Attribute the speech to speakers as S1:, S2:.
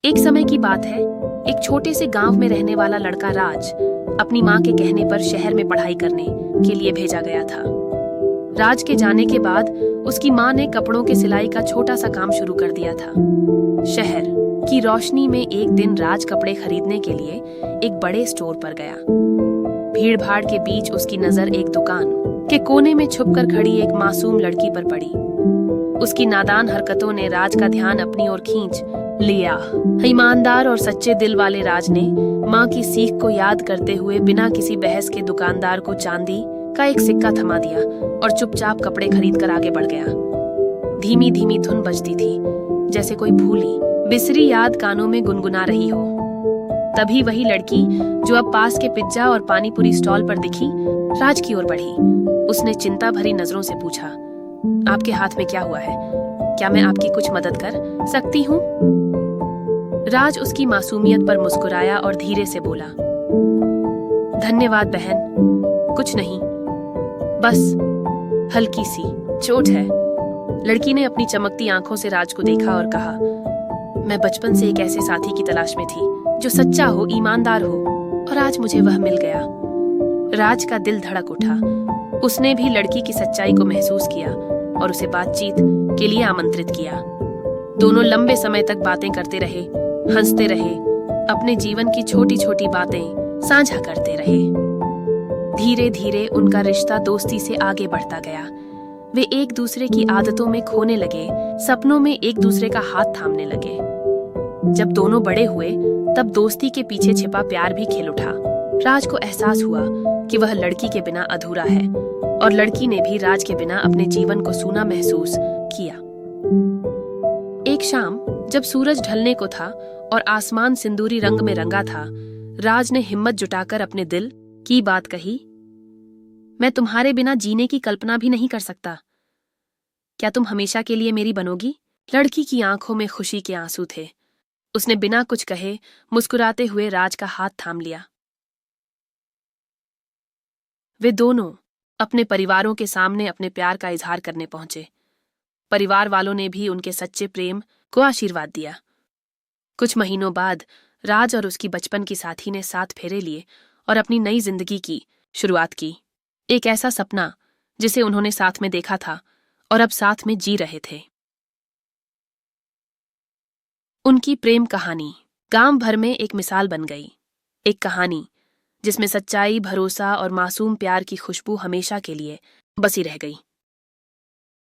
S1: एक समय की बात है, एक छोटे से गांव में रहने वाला लड़का राज अपनी माँ के कहने पर शहर में पढ़ाई करने के लिए भेजा गया था। राज के जाने के बाद उसकी माँ ने कपड़ों के सिलाई का छोटा सा काम शुरू कर दिया था। शहर की रोशनी में एक दिन राज कपड़े खरीदने के लिए एक बड़े स्टोर पर गया। भीड़ भाड़ के बीच उसकी नजर एक दुकान के कोने में छुपकर खड़ी एक मासूम लड़की पर पड़ी। उसकी नादान हरकतों ने राज का ध्यान अपनी ओर खींच लिया। ईमानदार और सच्चे दिल वाले राज ने माँ की सीख को याद करते हुए बिना किसी बहस के दुकानदार को चांदी का एक सिक्का थमा दिया और चुपचाप कपड़े खरीद कर आगे बढ़ गया। धीमी धीमी धुन बजती थी, जैसे कोई भूली बिसरी याद कानों में गुनगुना रही हो। तभी वही लड़की जो अब पास के पिज्जा और पानीपुरी स्टॉल पर दिखी, राज की ओर बढ़ी। उसने चिंता भरी नजरों से पूछा, आपके हाथ में क्या हुआ है? क्या मैं आपकी कुछ मदद कर सकती हूँ? राज उसकी मासूमियत पर मुस्कुराया और धीरे से बोला, धन्यवाद बहन, कुछ नहीं, बस हल्की सी चोट है। लड़की ने अपनी चमकती आंखों से राज को देखा और कहा, मैं बचपन से एक ऐसे साथी की तलाश में थी जो सच्चा हो, ईमानदार हो, और आज मुझे वह मिल गया। राज का दिल धड़क उठा। उसने भी लड़की की सच्चाई को महसूस किया और उसे बातचीत के लिए आमंत्रित किया। दोनों लंबे समय तक बातें करते रहे, हंसते रहे, अपने जीवन की छोटी छोटी बातें साझा करते रहे। धीरे धीरे उनका रिश्ता दोस्ती से आगे बढ़ता गया। वे एक दूसरे की आदतों में खोने लगे, सपनों में एक दूसरे का हाथ थामने लगे। जब दोनों बड़े हुए, तब दोस्ती के पीछे छिपा प्यार भी खिल उठा। राज को एहसास हुआ कि वह लड़की के बिना अधूरा है, और लड़की ने भी राज के बिना अपने जीवन को सूना महसूस किया। एक शाम जब सूरज ढलने को था और आसमान सिंदूरी रंग में रंगा था, राज ने हिम्मत जुटाकर अपने दिल की बात कही, मैं तुम्हारे बिना जीने की कल्पना भी नहीं कर सकता। क्या तुम हमेशा के लिए मेरी बनोगी? लड़की की आंखों में खुशी के आंसू थे। उसने बिना कुछ कहे मुस्कुराते हुए राज का हाथ थाम लिया। वे दोनों अपने परिवारों के सामने अपने प्यार का इजहार करने पहुंचे। परिवार वालों ने भी उनके सच्चे प्रेम को आशीर्वाद दिया। कुछ महीनों बाद राज और उसकी बचपन की साथी ने 7 फेरे लिए और अपनी नई जिंदगी की शुरुआत की। एक ऐसा सपना जिसे उन्होंने साथ में देखा था और अब साथ में जी रहे थे। उनकी प्रेम कहानी गांव भर में एक मिसाल बन गई। एक कहानी जिसमें सच्चाई, भरोसा और मासूम प्यार की खुशबू हमेशा के लिए बसी रह गई।